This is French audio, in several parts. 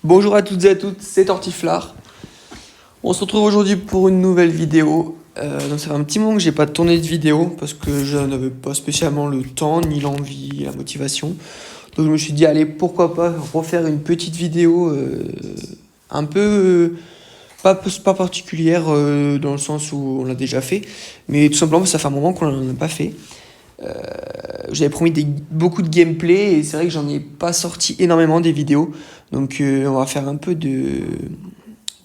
Bonjour à toutes et à tous, c'est Tortiflard. On se retrouve aujourd'hui pour une nouvelle vidéo. Donc ça fait un petit moment que j'ai pas tourné de vidéo parce que je n'avais pas spécialement le temps, ni l'envie, la motivation. Donc je me suis dit, allez, pourquoi pas refaire une petite vidéo un peu pas particulière dans le sens où on l'a déjà fait, mais tout simplement ça fait un moment qu'on n'en a pas fait. J'avais promis beaucoup de gameplay et c'est vrai que j'en ai pas sorti énormément des vidéos. Donc on va faire un peu de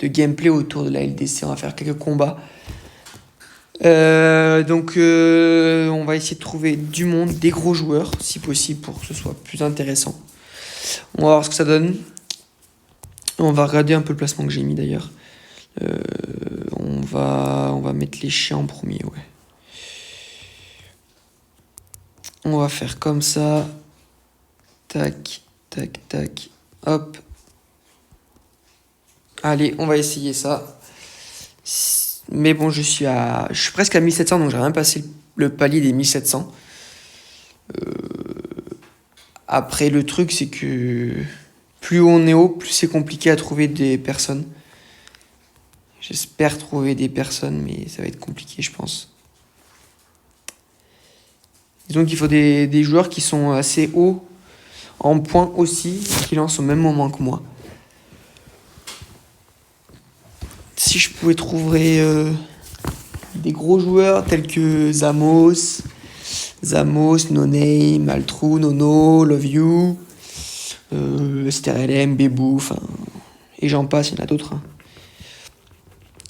gameplay autour de la LDC, on va faire quelques combats. On va essayer de trouver du monde, des gros joueurs, si possible, pour que ce soit plus intéressant. On va voir ce que ça donne. On va regarder un peu le placement que j'ai mis d'ailleurs. On va mettre les chiens en premier, ouais. On va faire comme ça. Tac, tac, tac. Hop. Allez, on va essayer ça. Mais bon, je suis presque à 1700, donc j'ai rien passé le palier des 1700. Après, le truc, c'est que plus on est haut, plus c'est compliqué à trouver des personnes. J'espère trouver des personnes, mais ça va être compliqué, je pense. Disons qu'il faut des joueurs qui sont assez hauts en points aussi, qui lancent au même moment que moi. Si je pouvais trouver des gros joueurs tels que Zamos, No Name, Maltrou, Nono, Love You, STRLM, Bebou, enfin, et j'en passe, il y en a d'autres. Hein.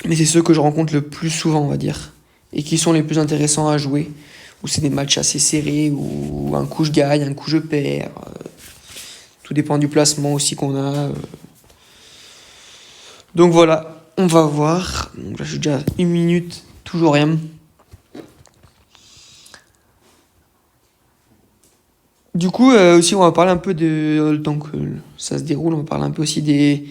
Mais c'est ceux que je rencontre le plus souvent, on va dire, et qui sont les plus intéressants à jouer, où c'est des matchs assez serrés, où un coup je gagne, un coup je perds. Tout dépend du placement aussi qu'on a. Donc voilà, on va voir. Donc là, je suis déjà à 1 minute, toujours rien. Du coup, aussi, on va parler un peu de... Tant que ça se déroule, on va parler un peu aussi des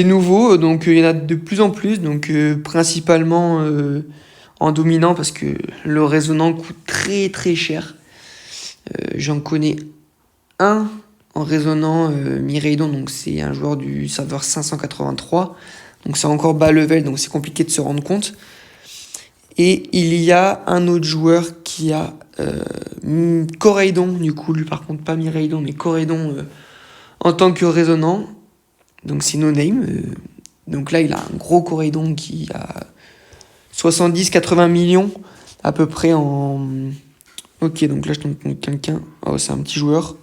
nouveaux. Donc, il y en a de plus en plus. Donc, principalement en dominant parce que le résonant coûte très très cher. J'en connais un en résonant Miraidon. Donc, c'est un joueur du serveur 583. Donc, c'est encore bas level. Donc, c'est compliqué de se rendre compte. Et il y a un autre joueur qui a Coraidon, du coup, lui par contre pas Miraidon, mais Coraidon en tant que résonant. Donc c'est No Name. Donc là, il a un gros Coraidon qui a 70-80 millions à peu près en... Ok, donc là je tombe contre quelqu'un. Oh, c'est un petit joueur.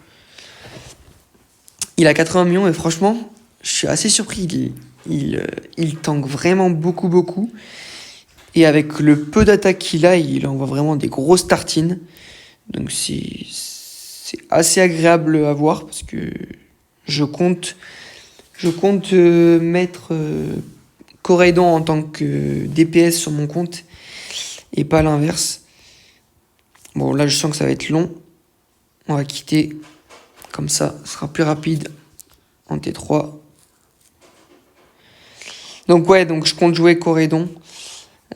Il a 80 millions et franchement, je suis assez surpris. Il tank vraiment beaucoup. Et avec le peu d'attaque qu'il a, il envoie vraiment des grosses tartines. Donc c'est assez agréable à voir parce que je compte mettre Coraidon en tant que DPS sur mon compte et pas l'inverse. Bon, là je sens que ça va être long. On va quitter comme ça, ce sera plus rapide en T3. Donc ouais, donc je compte jouer Coraidon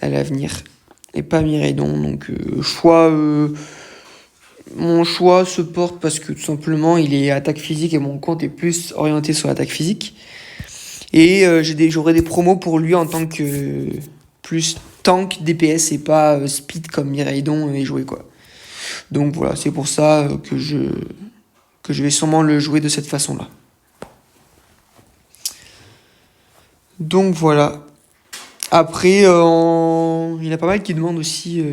à l'avenir et pas Miraidon. Donc mon choix se porte parce que tout simplement il est attaque physique et mon compte est plus orienté sur l'attaque physique. Et j'aurai des promos pour lui en tant que plus tank DPS et pas speed comme Miraidon et jouer quoi. Donc voilà, c'est pour ça que je vais sûrement le jouer de cette façon-là. Donc voilà. Après, il y en a pas mal qui demandent aussi,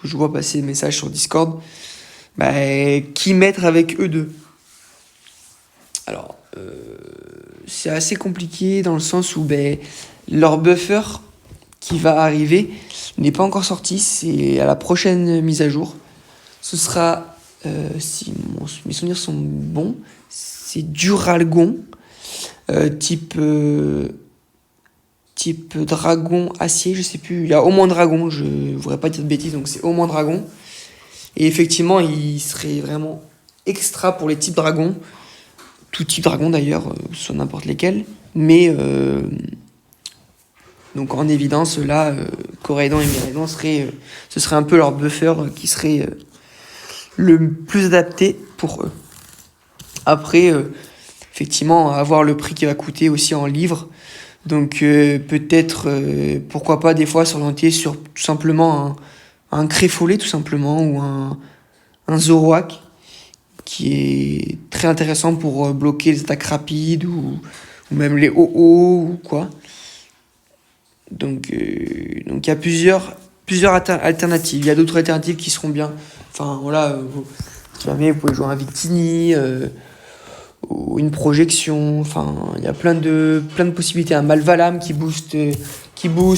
que je vois passer des messages sur Discord, qui mettre avec eux deux. Alors, c'est assez compliqué dans le sens où leur buffer qui va arriver n'est pas encore sorti, c'est à la prochaine mise à jour. Ce sera, si mes souvenirs sont bons, c'est Duralgon, type dragon acier, je sais plus. Il y a au moins dragon, je ne voudrais pas dire de bêtises, donc c'est au moins dragon. Et effectivement, il serait vraiment extra pour les types dragons. Tout type dragon d'ailleurs, sur n'importe lesquels. Mais, donc en évidence, là, Coraidon et Miraidon ce serait un peu leur buffer qui serait le plus adapté pour eux. Après, effectivement avoir le prix qui va coûter aussi en livres. Donc peut-être, pourquoi pas des fois s'orienter sur tout simplement un Créfollet tout simplement ou un Zoroark qui est très intéressant pour bloquer les attaques rapides ou même les OO ou quoi. Donc il y a plusieurs alternatives. Il y a d'autres alternatives qui seront bien. Enfin voilà, si jamais vous pouvez jouer un Victini, ou une projection. Enfin, il y a plein de possibilités. Un Malvalam qui booste,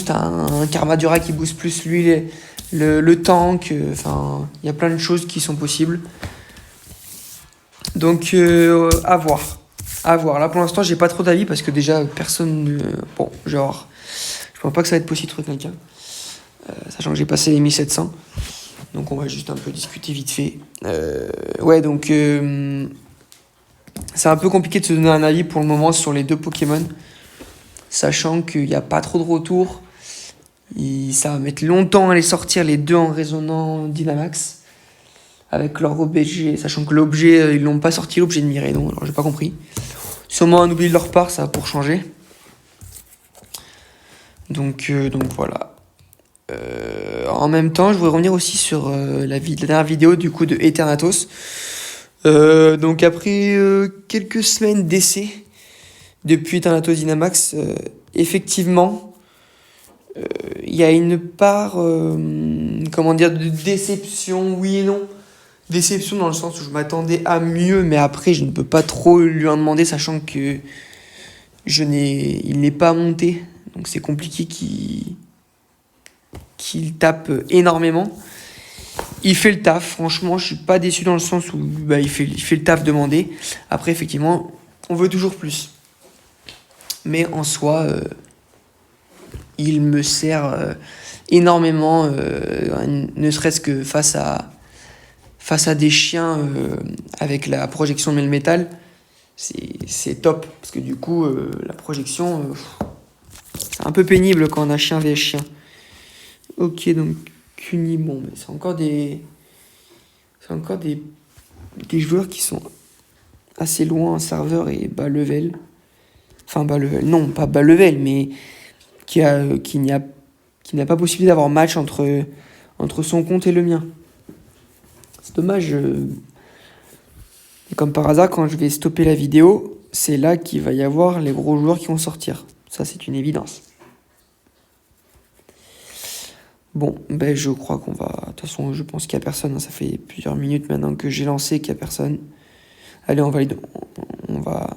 un Karmadura qui booste plus lui le tank. Enfin, il y a plein de choses qui sont possibles. Donc à voir. À voir. Là pour l'instant j'ai pas trop d'avis parce que déjà personne. Bon, genre. Je pense pas que ça va être possible de trouver quelqu'un. Sachant que j'ai passé les 1700. Donc on va juste un peu discuter vite fait. Ouais, donc c'est un peu compliqué de se donner un avis pour le moment sur les deux Pokémon. Sachant qu'il n'y a pas trop de retours. Ça va mettre longtemps à les sortir les deux en résonnant Dynamax. Avec leur objet. Sachant que l'objet, ils l'ont pas sorti, l'objet de Miraidon. Alors j'ai pas compris. Sûrement un oubli de leur part, ça va pour changer. Donc voilà. En même temps, je voudrais revenir aussi sur la dernière vidéo du coup de Eternatus. Donc après quelques semaines d'essai depuis Eternatus Dynamax, effectivement, il y a une part, comment dire, de déception, oui et non. Déception dans le sens où je m'attendais à mieux, mais après je ne peux pas trop lui en demander, sachant que il n'est pas monté. Donc c'est compliqué qu'il tape énormément. Il fait le taf, franchement, je suis pas déçu dans le sens où il fait le taf demandé. Après, effectivement, on veut toujours plus. Mais en soi, il me sert énormément, ne serait-ce que face à des chiens avec la projection de métal. C'est top, parce que du coup, la projection, c'est un peu pénible quand on a chien vs chien. Ok, donc Cunimon, mais c'est encore des joueurs qui sont assez loin en serveur et bas level. Enfin, bas level, non, pas bas level, mais qui n'a pas possibilité d'avoir match entre son compte et le mien. C'est dommage. Et comme par hasard, quand je vais stopper la vidéo, c'est là qu'il va y avoir les gros joueurs qui vont sortir. Ça, c'est une évidence. Bon, je crois qu'on va... De toute façon, je pense qu'il n'y a personne. Ça fait plusieurs minutes maintenant que j'ai lancé qu'il n'y a personne. Allez, on va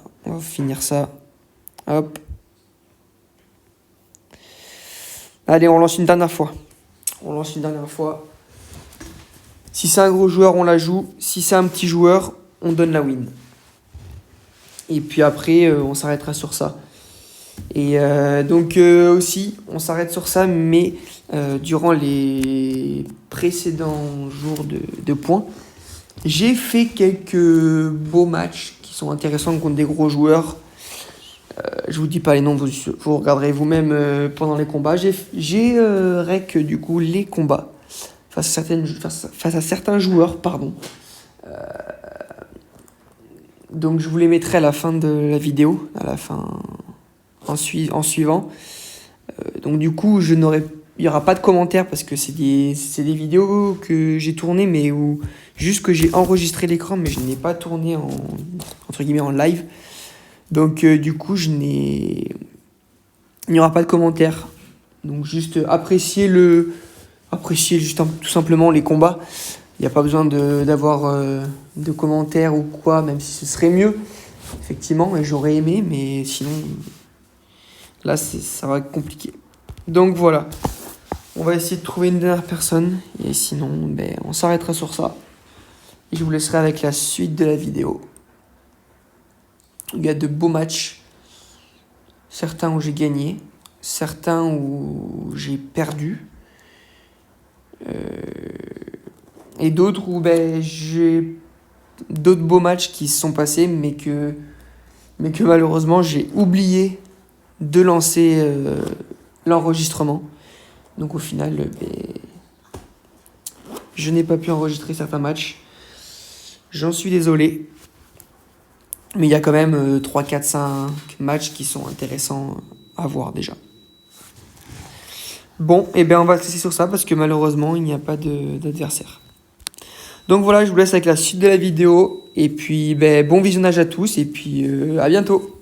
finir ça. Hop. Allez, on lance une dernière fois. Si c'est un gros joueur, on la joue. Si c'est un petit joueur, on donne la win. Et puis après, on s'arrêtera sur ça. Et donc aussi, on s'arrête sur ça, mais durant les précédents jours de points, j'ai fait quelques beaux matchs qui sont intéressants contre des gros joueurs. Je vous dis pas les noms, vous regarderez vous-même pendant les combats. J'ai rec du coup les combats face à certains joueurs, pardon. Donc je vous les mettrai à la fin de la vidéo, à la fin en suivant. Donc du coup, il n'y aura pas de commentaires parce que c'est des vidéos que j'ai tournées, mais où juste que j'ai enregistré l'écran, mais je n'ai pas tourné entre guillemets en live. Donc du coup, il n'y aura pas de commentaires. Donc juste apprécier juste tout simplement les combats. Il n'y a pas besoin d'avoir de commentaires ou quoi, même si ce serait mieux, effectivement, et j'aurais aimé, mais sinon, là, ça va être compliqué. Donc voilà, on va essayer de trouver une dernière personne, et sinon, on s'arrêtera sur ça. Et je vous laisserai avec la suite de la vidéo. Il y a de beaux matchs, certains où j'ai gagné, certains où j'ai perdu. Et d'autres où j'ai d'autres beaux matchs qui se sont passés, mais que malheureusement j'ai oublié de lancer l'enregistrement. Donc au final, je n'ai pas pu enregistrer certains matchs. J'en suis désolé. Mais il y a quand même 3, 4, 5 matchs qui sont intéressants à voir déjà. Bon, et bien on va se laisser sur ça parce que malheureusement il n'y a pas d'adversaire. Donc voilà, je vous laisse avec la suite de la vidéo. Et puis bon visionnage à tous et puis à bientôt.